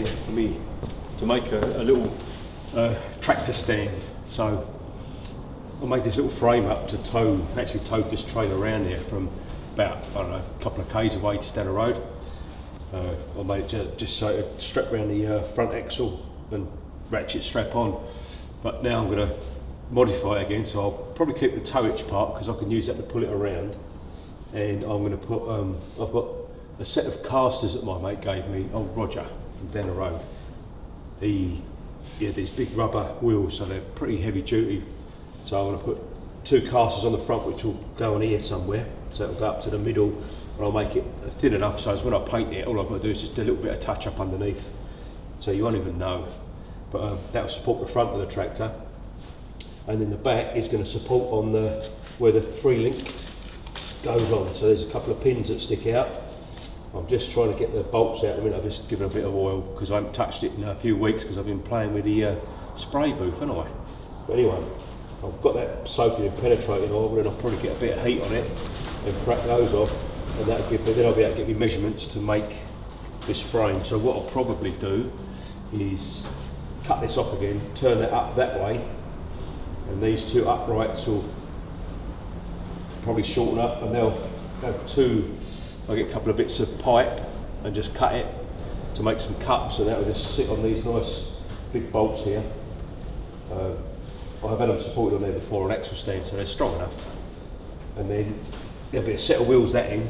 stand for me to make a little tractor stand. So I made this little frame up to actually towed this trailer around there from about, I don't know, a couple of k's away just down the road. I made it just so it strap around the front axle and ratchet strap on. But now I'm going to modify it again, so I'll probably keep the tow hitch part because I can use that to pull it around. And I'm going to put, I've got a set of casters that my mate gave me, old Roger, from down the road. These big rubber wheels, so they're pretty heavy duty. So I'm going to put 2 casters on the front which will go on here somewhere. So it'll go up to the middle, and I'll make it thin enough so as when I paint it, all I've got to do is just do a little bit of touch up underneath. So you won't even know. But that'll support the front of the tractor. And then the back is going to support on where the free link goes on. So there's a couple of pins that stick out. I'm just trying to get the bolts out. I mean, I've just given it a bit of oil because I haven't touched it in a few weeks because I've been playing with the spray booth, haven't I? But anyway, I've got that soaking in penetrating oil, and I'll probably get a bit of heat on it and crack those off, and that'll give me, then I'll be able to get me measurements to make this frame. So what I'll probably do is cut this off again, turn that up that way, and these 2 uprights will probably shorten up, and they'll have I'll get a couple of bits of pipe and just cut it to make some cups, and that will just sit on these nice big bolts here. I've had them supported on there before, an axle stand, so they're strong enough. And then there'll be a set of wheels that end,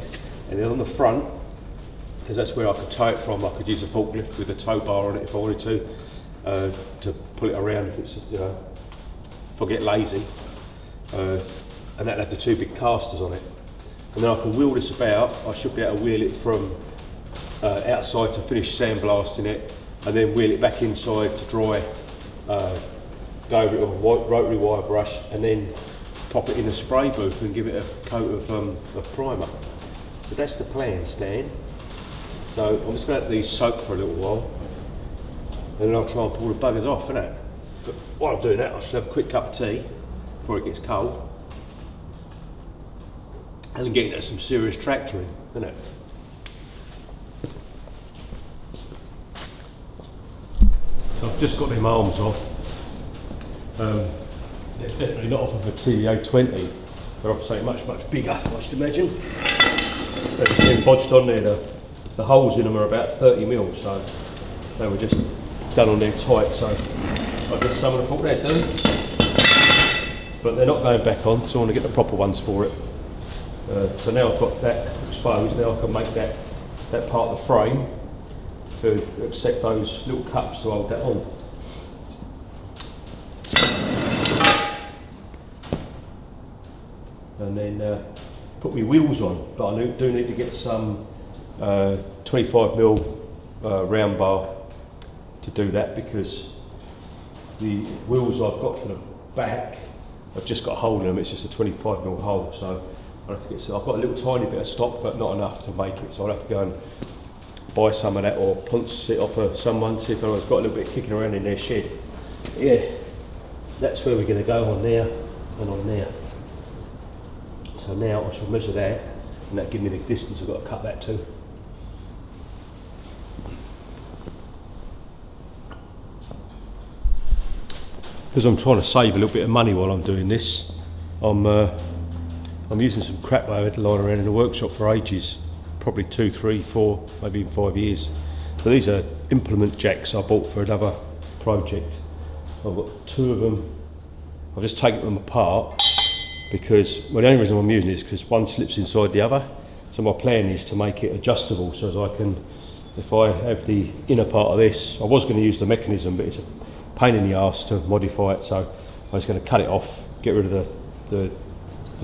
and then on the front, because that's where I could tow it from, I could use a forklift with a tow bar on it if I wanted to pull it around if it's, you know, if I get lazy. And that'll have the 2 big casters on it. And then I can wheel this about. I should be able to wheel it from outside to finish sandblasting it, and then wheel it back inside to dry, go over it with a rotary wire brush, and then pop it in a spray booth and give it a coat of primer. So that's the plan, Stan. So I'm just going to let these soak for a little while, and then I'll try and pull the buggers off, innit? But while I'm doing that, I should have a quick cup of tea before it gets cold. And then get into some serious tractoring, isn't it? So I've just got them arms off. They're definitely not off of a TEA20. They're off something much, much bigger, I should imagine. They've just been bodged on there. The holes in them are about 30 mil, so they were just done on there tight. So I guess someone thought they'd do. But they're not going back on, because I want to get the proper ones for it. So now I've got that exposed, now I can make that part of the frame to accept those little cups to hold that on. And then put my wheels on, but I do need to get some 25mm round bar to do that, because the wheels I've got for the back, I've just got a hole in them, it's just a 25mm hole, so I'll have to get some. I've got a little tiny bit of stock, but not enough to make it, so I'll have to go and buy some of that or punch it off of someone, see if anyone's got a little bit kicking around in their shed. Yeah, that's where we're going to go, on there and on there. So now I shall measure that, and that'll give me the distance I've got to cut that to. Because I'm trying to save a little bit of money while I'm doing this, I'm using some crap I had lying around in the workshop for ages, probably 2, 3, 4, maybe even 5 years. So these are implement jacks I bought for another project. I've got 2 of them. I've just taken them apart because, well, the only reason I'm using it is because one slips inside the other. So my plan is to make it adjustable, so as I can, if I have the inner part of this, I was going to use the mechanism, but it's a pain in the arse to modify it, so I'm just going to cut it off, get rid of the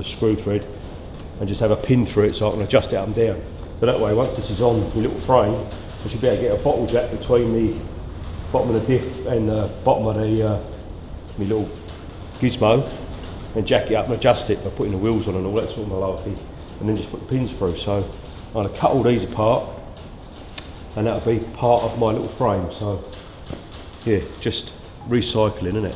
screw thread, and just have a pin through it so I can adjust it up and down. But that way, once this is on the little frame, I should be able to get a bottle jack between the bottom of the diff and the bottom of the my little gizmo, and jack it up and adjust it by putting the wheels on and all that sort of malarkey, and then just put the pins through. So I'm going to cut all these apart, and that'll be part of my little frame. So yeah, just recycling, isn't it?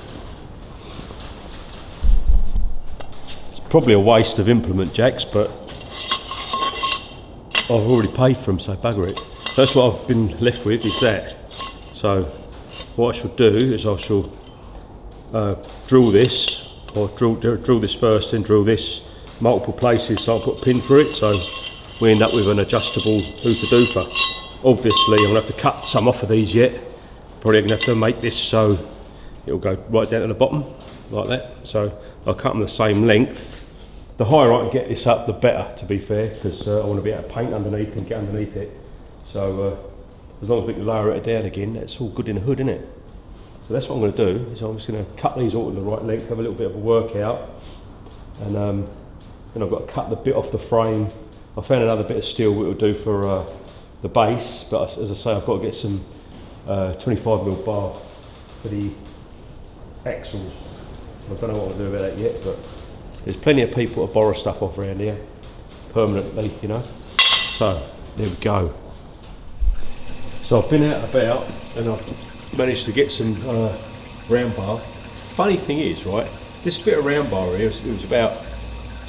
It's probably a waste of implement jacks, but I've already paid for them, so bugger it. That's what I've been left with, is that. So what I shall do is I shall drill this, or drill this first, then drill this multiple places, so I'll put a pin through it, so we end up with an adjustable hooper-dooper. Obviously I'm going to have to cut some off of these yet, probably going to have to make this so it'll go right down to the bottom, like that. So I'll cut them the same length. The higher I can get this up, the better, to be fair, because I want to be able to paint underneath and get underneath it. So as long as we can lower it down again, that's all good in the hood, isn't it? So that's what I'm going to do, is I'm just going to cut these all to the right length, have a little bit of a workout, and then I've got to cut the bit off the frame. I found another bit of steel which will do for the base, but as I say, I've got to get some 25mm bar for the axles. I don't know what I'll do about that yet, but there's plenty of people to borrow stuff off around here, permanently, you know. So, there we go. So I've been out and about, and I've managed to get some round bar. Funny thing is, right, this bit of round bar here, it was about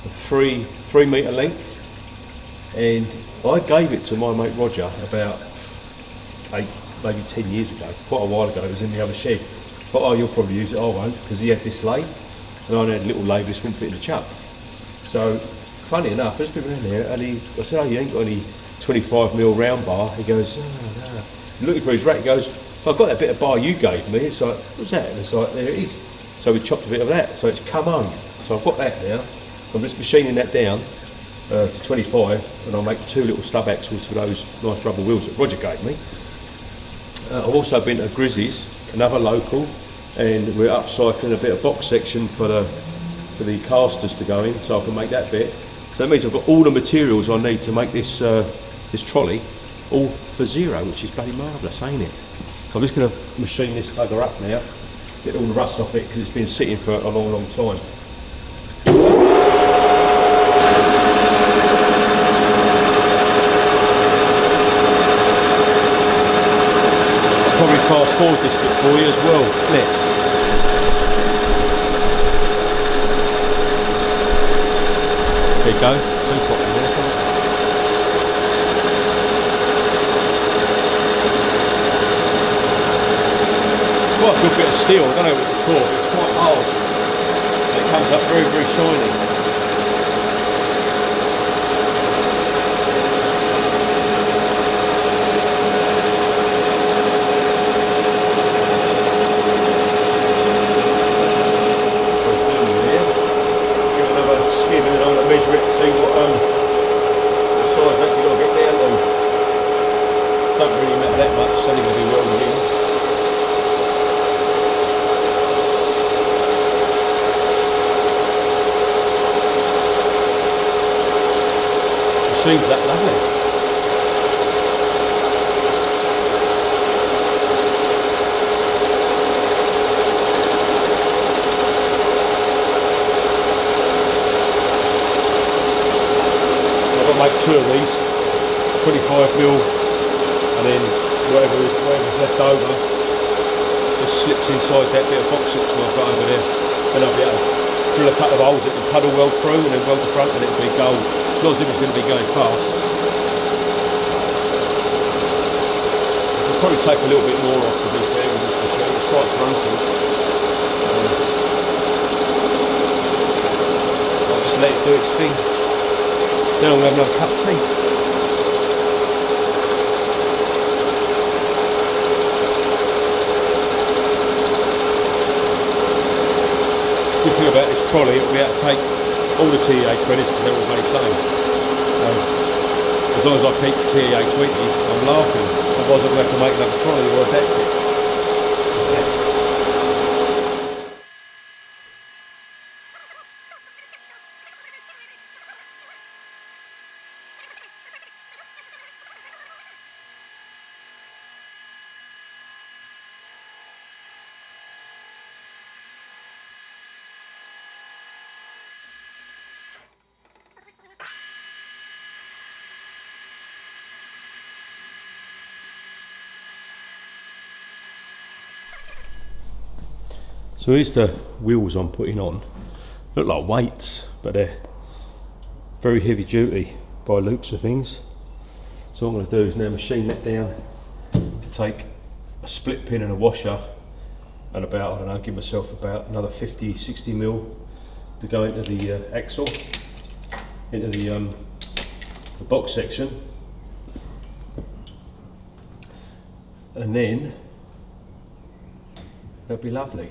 a 3 metre length, and I gave it to my mate Roger about 8, maybe 10 years ago, quite a while ago. It was in the other shed. I thought, oh, you'll probably use it, I won't, because he had this lathe, and I had a little lathe, this wouldn't fit in the chuck. So, funny enough, I just been around there, and I said, oh, you ain't got any 25mm round bar? He goes, oh, no. Looking for his rack, he goes, I've got that bit of bar you gave me. It's like, what's that? And it's like, there it is. So we chopped a bit of that, so it's come home. So I've got that now. So I'm just machining that down to 25, and I'll make 2 little stub axles for those nice rubber wheels that Roger gave me. I've also been to Grizzly's, another local, and we're upcycling a bit of box section for the casters to go in, so I can make that bit. So that means I've got all the materials I need to make this this trolley, all for zero, which is bloody marvellous, ain't it? So I'm just going to machine this bugger up now, get all the rust off it, because it's been sitting for a long, long time. I'll probably fast forward this bit for you as well. Flip. There you go, super hot in there. Quite a good bit of steel, I don't know what it's for, but it's quite hard. It comes up very, very shiny. Give another skim and then I'm going to measure it to see what the size I've actually got to get down to. Don't really matter that much, it's only going to be well within. Machine's that lovely. I've got to make 2 of these, 25mm, and then whatever's left over just slips inside that bit of box section I've got over there. Then I'll be able to drill a couple of holes that can puddle weld through, and then weld the front, and it'll be gold. Not as if it's going to be going fast. It'll probably take a little bit more off, to be fair, with this machine. It's quite clunky. I'll just let it do its thing. Then I'm going to have another cup of tea. Good thing about this trolley, it'll be able to take all the TEA20s, because they're all the same. As long as I keep TEA20s, I'm laughing. Otherwise I'm going to have to make another trolley or adapt it. So here's the wheels I'm putting on. Look like weights, but they're very heavy duty by looks of things. So what I'm going to do is now machine that down to take a split pin and a washer, and about, I don't know, give myself about another 50-60 mil to go into the axle, into the box section, and then that'll be lovely.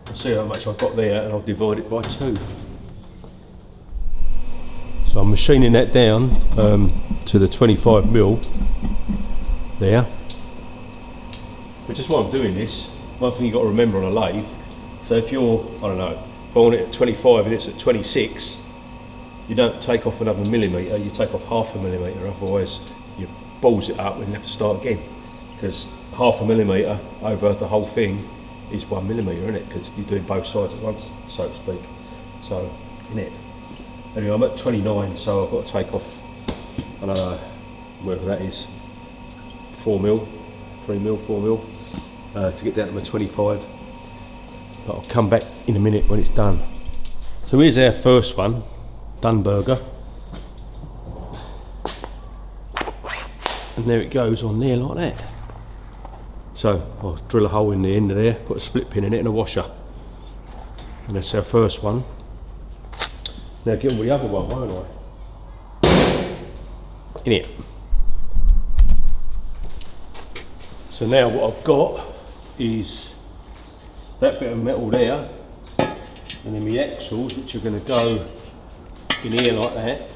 I'll see how much I've got there and I'll divide it by 2. So I'm machining that down to the 25 mil there. Which is why I'm doing this. One thing you've got to remember on a lathe, so if you're, I don't know, on it at 25 and it's at 26, you don't take off another millimetre, you take off half a millimetre, otherwise you balls it up and you have to start again. Because half a millimetre over the whole thing is 1 millimetre, isn't it? Because you're doing both sides at once, so to speak. So, innit? Anyway, I'm at 29, so I've got to take off, I don't know, whatever that is, 4 mil, 3 mil, 4 mil, to get down to my 25. But I'll come back in a minute when it's done. So here's our first one, done burger. And there it goes on there like that. So I'll drill a hole in the end of there, put a split pin in it and a washer. And that's our first one. Now get on with the other one, won't I? In it. So now what I've got is that bit of metal there, and then my axles, which are going to go in here like that.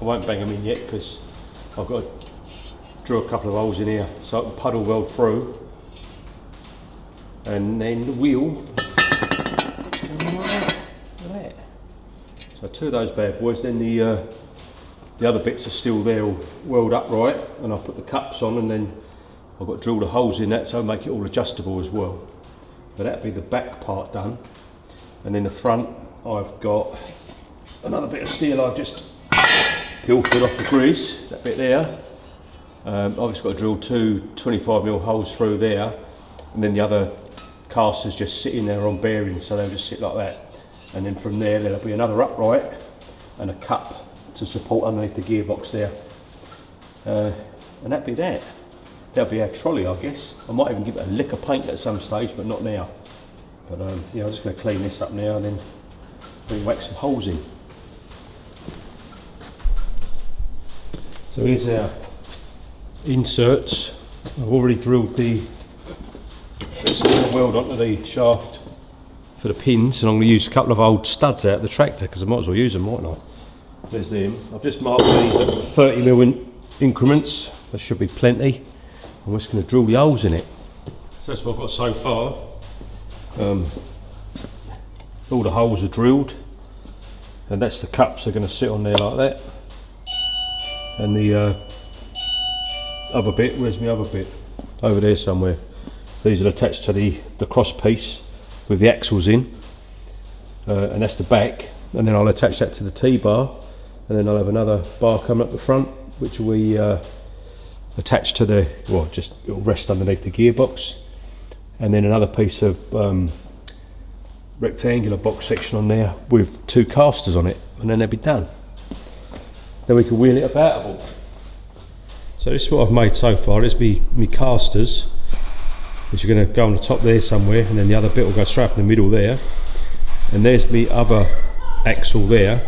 I won't bang them in yet because I've got to drill a couple of holes in here so I can puddle weld through. And then the wheel is going like that. Look at that. So 2 of those bad boys. Then the other bits are still there, all weld upright, and I'll put the cups on, and then I've got to drill the holes in that so I'll make it all adjustable as well. But that'll be the back part done. And then the front, I've got another bit of steel I've just pilfered off the grease, that bit there. I've just got to drill 2 25mm holes through there, and then the other casters just sit in there on bearings, so they'll just sit like that. And then from there there'll be another upright and a cup to support underneath the gearbox there. And that'll be that. That'll be our trolley, I guess. I might even give it a lick of paint at some stage, but not now. But yeah, I'm just going to clean this up now and then we whack some holes in. So here's our inserts. I've already drilled the weld onto the shaft for the pins, and I'm going to use a couple of old studs out of the tractor because I might as well use them, mightn't I? There's them. I've just marked these at 30mm increments. There should be plenty. I'm just going to drill the holes in it. So that's what I've got so far. All the holes are drilled, and that's the cups are going to sit on there like that. And the other bit, where's my other bit? Over there somewhere. These are attached to the cross piece with the axles in, and that's the back. And then I'll attach that to the T-bar, and then I'll have another bar coming up the front, which will be attached to the, well, just it'll rest underneath the gearbox, and then another piece of rectangular box section on there with 2 casters on it, and then they'll be done. Then we can wheel it about. So this is what I've made so far. There's me casters, which are going to go on the top there somewhere, and then the other bit will go straight up in the middle there. And there's me other axle there.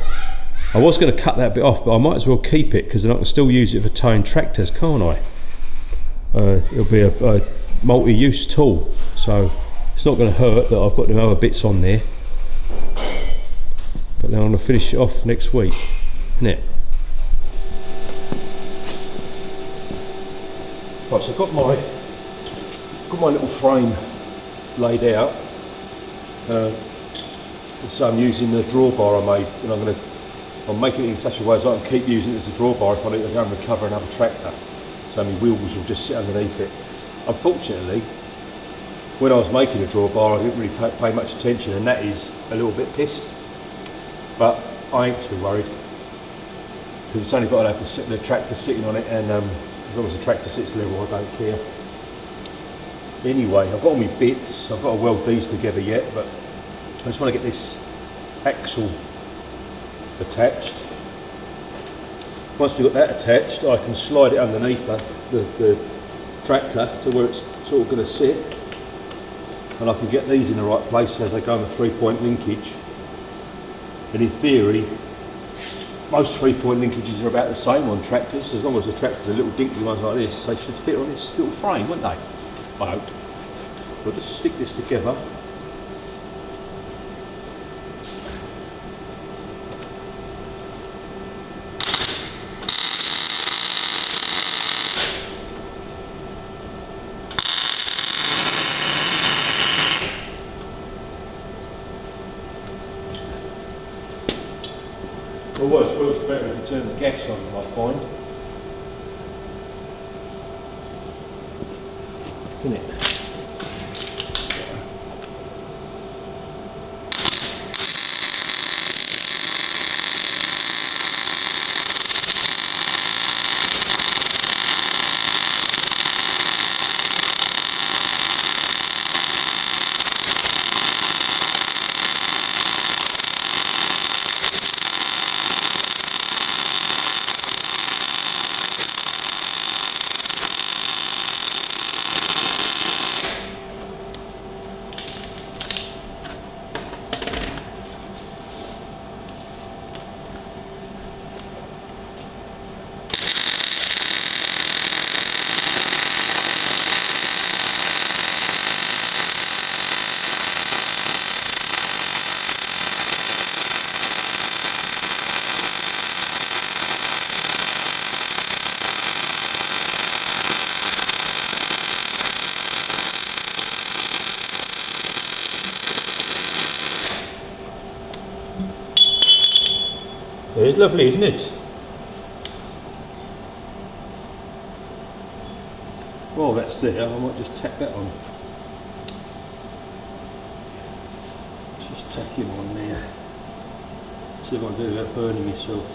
I was going to cut that bit off, but I might as well keep it because then I can still use it for towing tractors, can't I? It'll be a multi-use tool, so it's not going to hurt that I've got them other bits on there. But then I'm going to finish it off next week, isn't it? Right, so I've got my little frame laid out. So I'm using the drawbar I made, and I'm making it in such a way as I can keep using it as a drawbar if I need to go and recover another tractor. So my wheels will just sit underneath it. Unfortunately, when I was making the drawbar, I didn't really pay much attention, and that is a little bit pissed. But I ain't too worried, because it's only got to have the tractor sitting on it, and as long as the tractor sits level, I don't care. Anyway, I've got all my bits. I've got to weld these together yet, but I just want to get this axle attached. Once we've got that attached, I can slide it underneath the tractor to where it's sort of going to sit, and I can get these in the right place as they go on the 3-point linkage. And in theory, most 3-point linkages are about the same on tractors, as long as the tractors are little dinky ones like this. They should fit on this little frame, wouldn't they? I hope. We'll just stick this together. Always works better if you turn the gas on, I find. Isn't it? It's lovely, isn't it? While that's there, I might just tack that on. Just tack him on there. See if I can do without burning myself.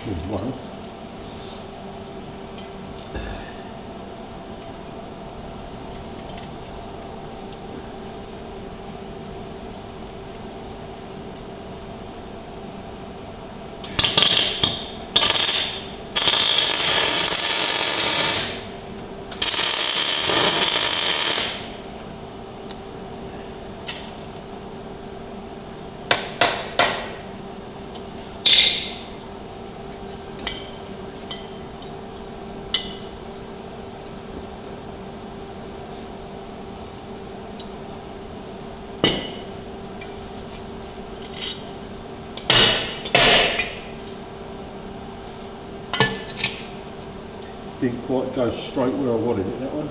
There's one. Didn't quite go straight where I wanted it, that one.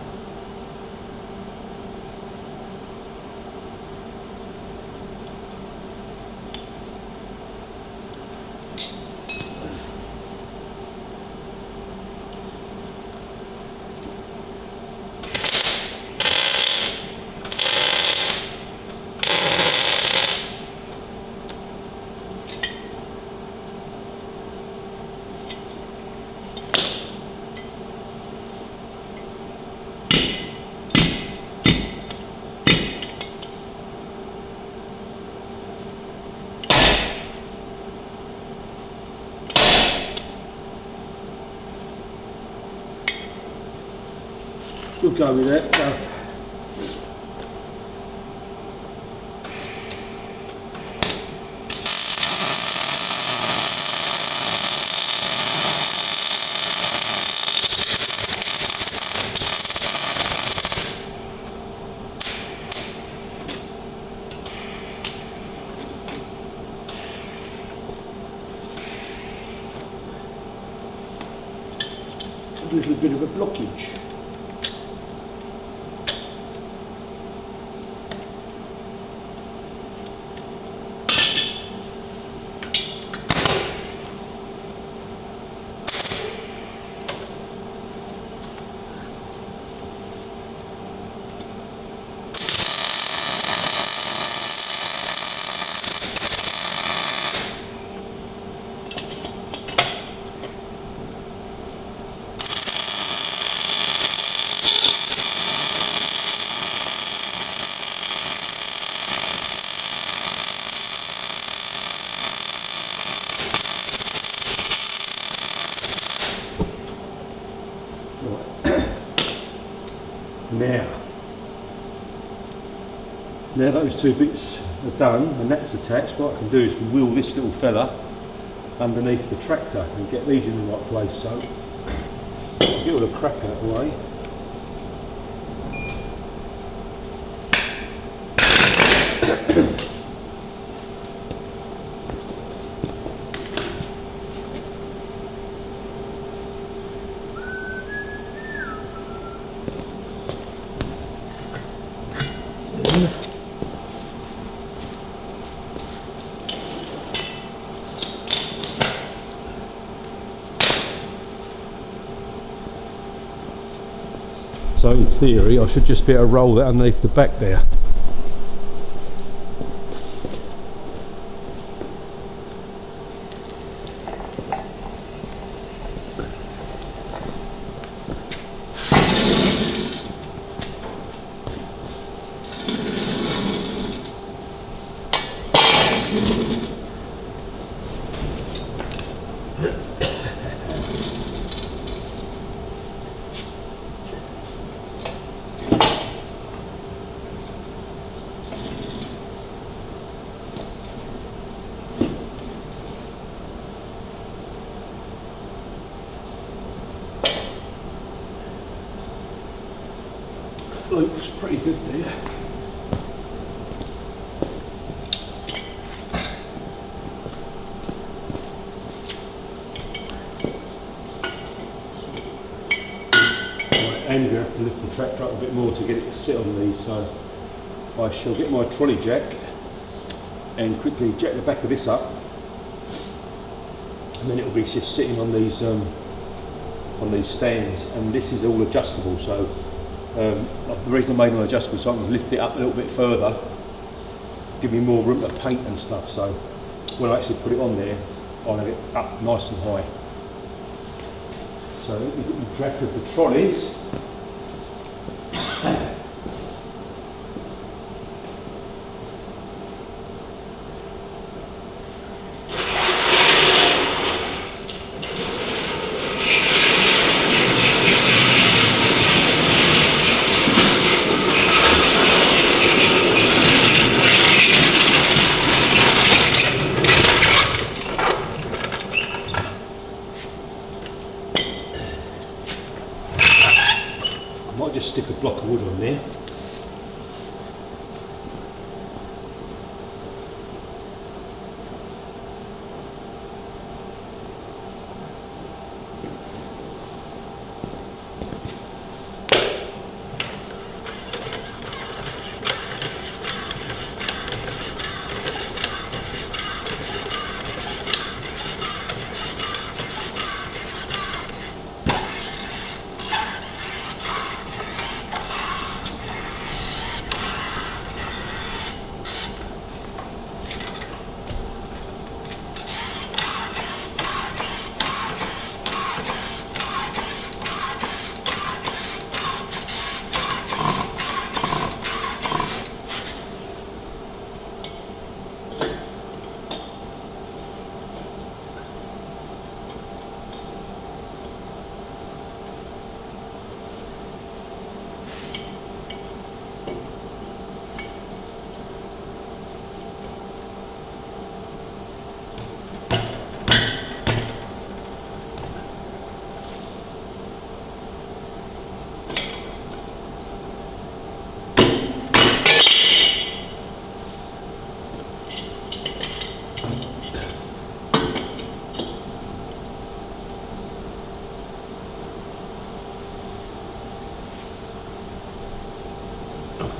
We'll go with that, Duff. A little bit of a blockage. Now those two bits are done and that's attached, what I can do is wheel this little fella underneath the tractor and get these in the right place. So I'll get all the crap out of the way. So in theory I should just be able to roll that underneath the back there. Looks pretty good there. And you have to lift the tractor up a bit more to get it to sit on these, so I shall get my trolley jack and quickly jack the back of this up, and then it will be just sitting on these stands, and this is all adjustable. So the reason I made them adjustable so I can lift it up a little bit further, give me more room to paint and stuff. So when I actually put it on there, I'll have it up nice and high. So we've got the track of the trolleys. Just stick a block of wood on there.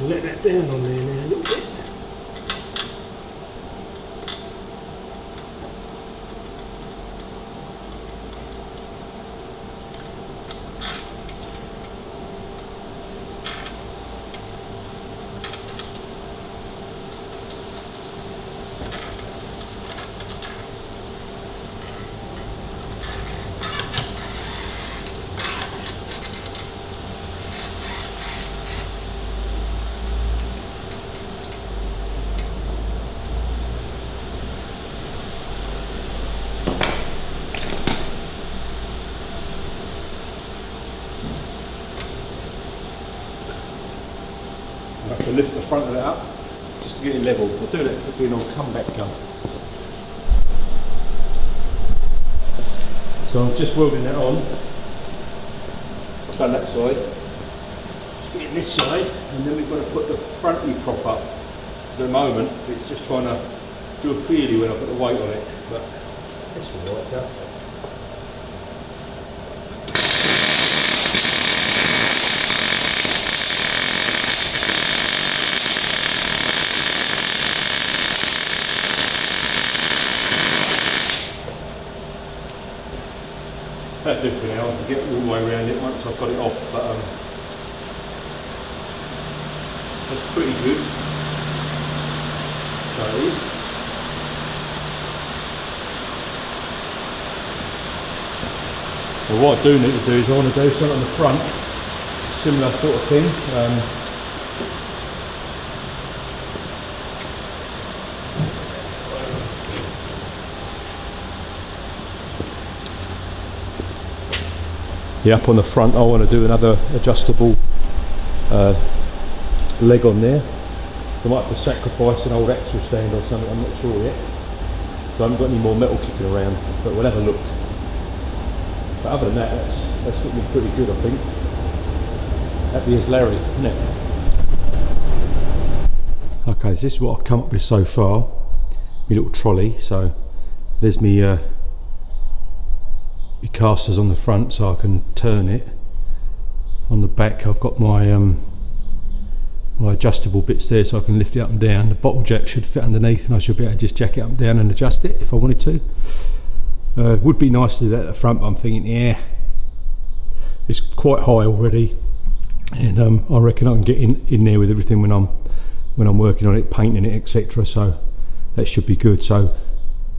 Let that down on there now a little bit. I have to lift the front of it up get it level. I'll do that quickly and I'll come back up. So I'm just welding that on. I've done that side. Just getting this side, and then we've got to put the fronty prop up. At the moment, it's just trying to do a wheelie when I put the weight on it, but it's all right, though. That'll do for now. I'll get all the way around it once I've got it off, but that's pretty good. So it is. Well, what I do need to do is I want to do something on the front, similar sort of thing. Yeah, up on the front I want to do another adjustable leg on there. So I might have to sacrifice an old axle stand or something, I'm not sure yet. So I haven't got any more metal kicking around, but we'll have a look. But other than that, that's looking pretty good, I think. Happy as Larry, isn't it? Okay, so this is what I've come up with so far. My little trolley. So there's me casters on the front, so I can turn it. On the back I've got my my adjustable bits there, so I can lift it up and down. The bottle jack should fit underneath, and I should be able to just jack it up and down and adjust it if I wanted to. Would be nice to do that at the front, but I'm thinking, yeah, it's quite high already, and I reckon I can get in there with everything when I'm working on it, painting it, etc. So that should be good. So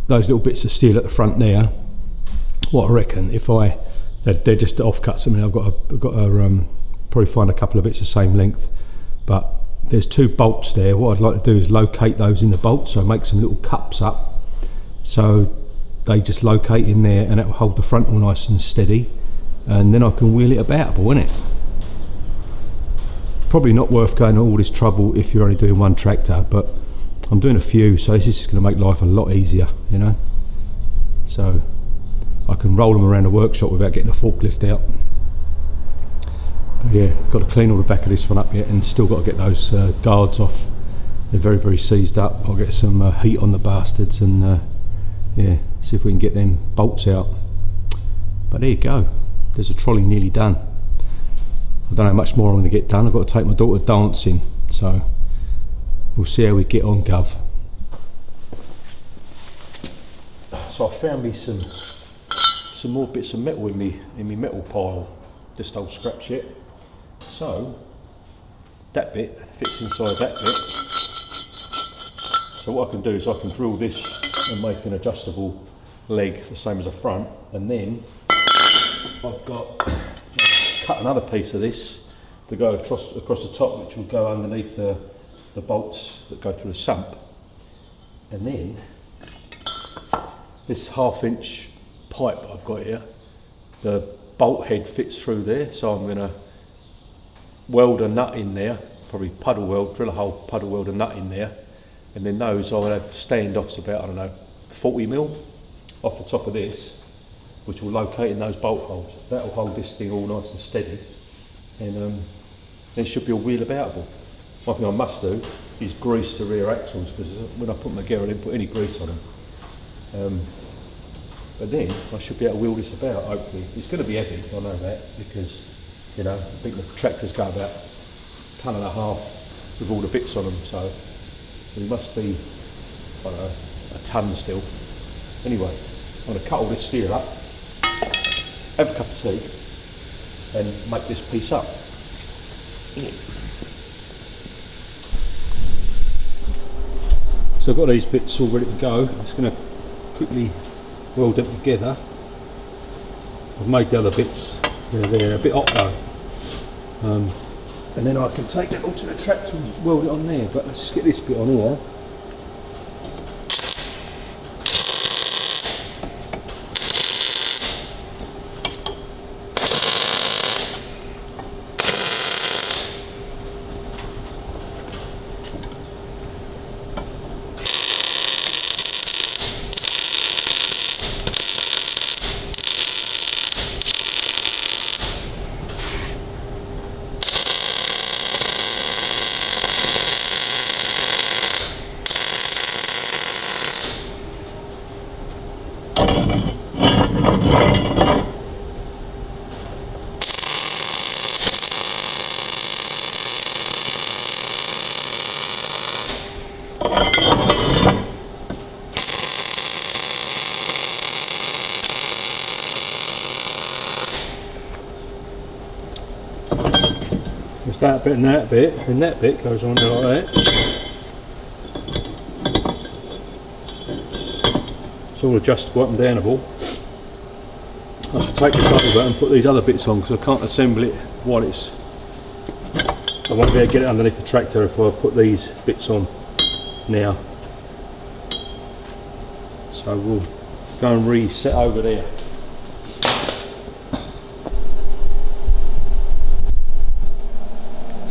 those little bits of steel at the front there, what I reckon, if they're just offcuts. I mean, I've got to probably find a couple of bits the same length, but there's two bolts there. What I'd like to do is locate those in the bolts, so make some little cups up, so they just locate in there, and that will hold the front all nice and steady, and then I can wheel it about, won't it? Probably not worth going to all this trouble if you're only doing one tractor, but I'm doing a few, so this is just going to make life a lot easier, you know. So I can roll them around the workshop without getting a forklift out. But yeah, I've got to clean all the back of this one up yet, and still got to get those guards off. They're very, very seized up. I'll get some heat on the bastards, and yeah, see if we can get them bolts out. But there you go, there's a trolley nearly done. I don't know how much more I'm going to get done. I've got to take my daughter dancing, so we'll see how we get on, Gov. So I found me some more bits of metal in me metal pile, just old scrap shit. So that bit fits inside that bit. So what I can do is I can drill this and make an adjustable leg the same as a front, and then I've got cut another piece of this to go across the top, which will go underneath the bolts that go through the sump, and then this 1/2 inch pipe I've got here, the bolt head fits through there, so I'm going to weld a nut in there, probably puddle weld, drill a hole, puddle weld a nut in there, and then those I'll have standoffs about, I don't know, 40mm off the top of this, which will locate in those bolt holes. That will hold this thing all nice and steady, and then it should be all wheel aboutable. One thing I must do is grease the rear axles, because when I put my gear, I didn't put any grease on them. But then I should be able to wheel this about, hopefully. It's going to be heavy, I know that, because, you know, I think the tractor's got about 1.5 tons with all the bits on them, so it must be, I don't know, a ton still. Anyway, I'm going to cut all this steel up, have a cup of tea, and make this piece up. So I've got these bits all ready to go. I'm just going to quickly weld them together. I've made the other bits, they're a bit hot though, and then I can take that onto the tractor and weld it on there. But let's just get this bit on here. that bit and that bit, and that bit goes on there like that. It's all adjustable up and downable. I should take this over and put these other bits on because I can't assemble it while it's... I won't be able to get it underneath the tractor if I put these bits on now. So we'll go and reset over there.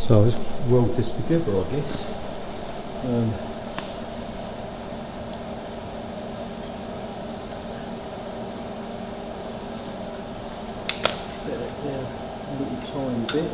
So let's weld this together, I guess. Set it down a little tiny bit.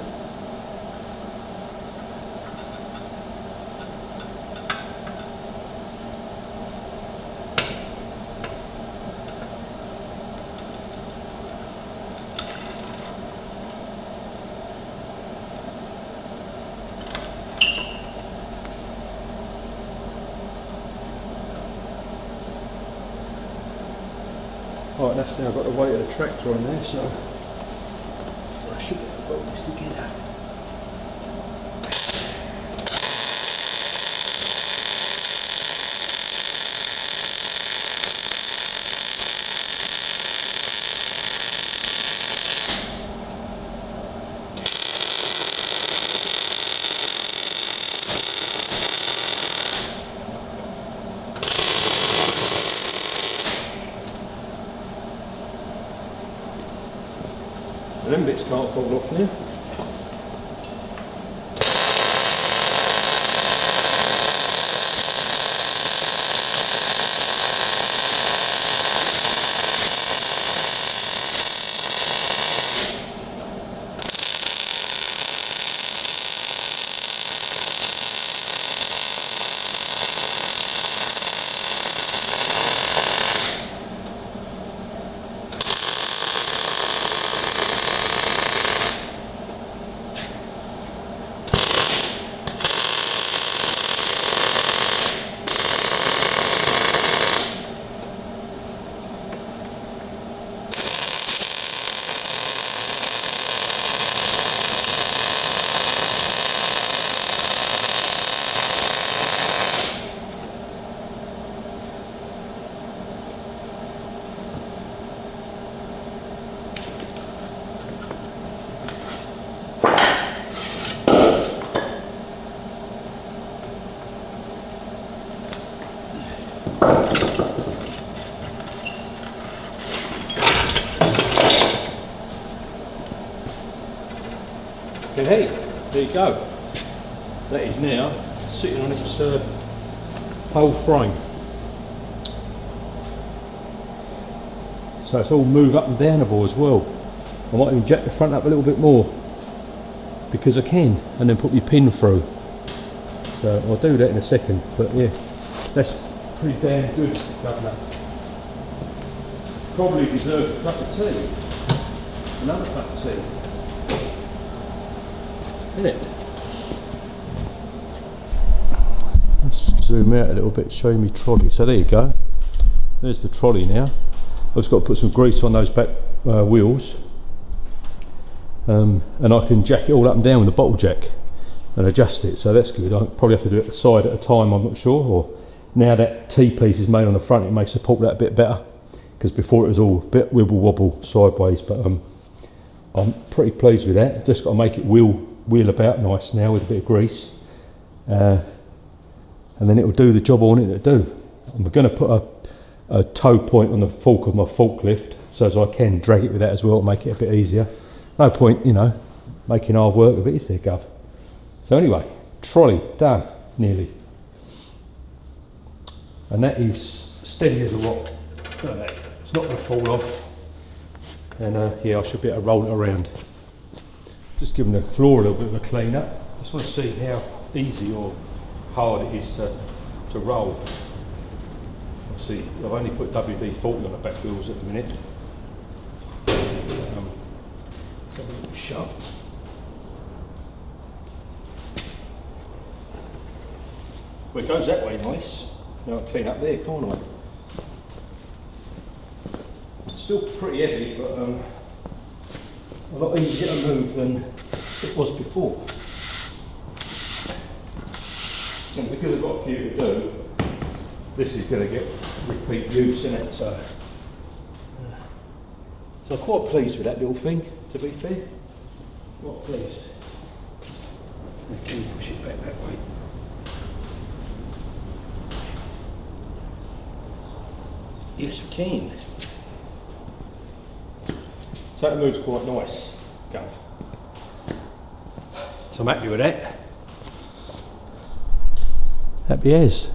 Alright, that's now got the weight of the tractor on there, so I should be able to bolt this together. Them bits can't fall off now. And hey, there you go. That is now sitting on its whole frame. So it's all move up and downable as well. I might even jack the front up a little bit more because I can, and then put my pin through. So I'll do that in a second, but yeah, that's pretty damn good, governor. Probably deserves a cup of tea. Another cup of tea. Isn't it? Let's zoom out a little bit, show you my trolley. So there you go. There's the trolley now. I've just got to put some grease on those back wheels. And I can jack it all up and down with the bottle jack and adjust it, so that's good. I'll probably have to do it at the side at a time, I'm not sure. Or now that T-piece is made on the front, it may support that a bit better, because before it was all a bit wibble wobble sideways. But I'm pretty pleased with that. Just got to make it wheel about nice now with a bit of grease, and then it will do the job I want it to do. I'm going to put a toe point on the fork of my forklift so as I can drag it with that as well to make it a bit easier. No point, you know, making hard work of it, is there, Gov? So anyway, trolley done, nearly. And that is steady as a rock. It's not going to fall off. And yeah, I should be able to roll it around. Just giving the floor a little bit of a clean up. Just want to see how easy or hard it is to roll. Obviously, I've only put WD-40 on the back wheels at the minute. Have a little shove. Well, it goes that way nice. Now I clean up there, can't I? Still pretty heavy, but a lot easier to move than it was before. And because I've got a few to do, this is going to get repeat use, isn't it? So I'm quite pleased with that little thing, to be fair. Quite pleased. Can you push it back that way? Yes, we can. So that moves quite nice, Gov. So I'm happy with that. Happy as.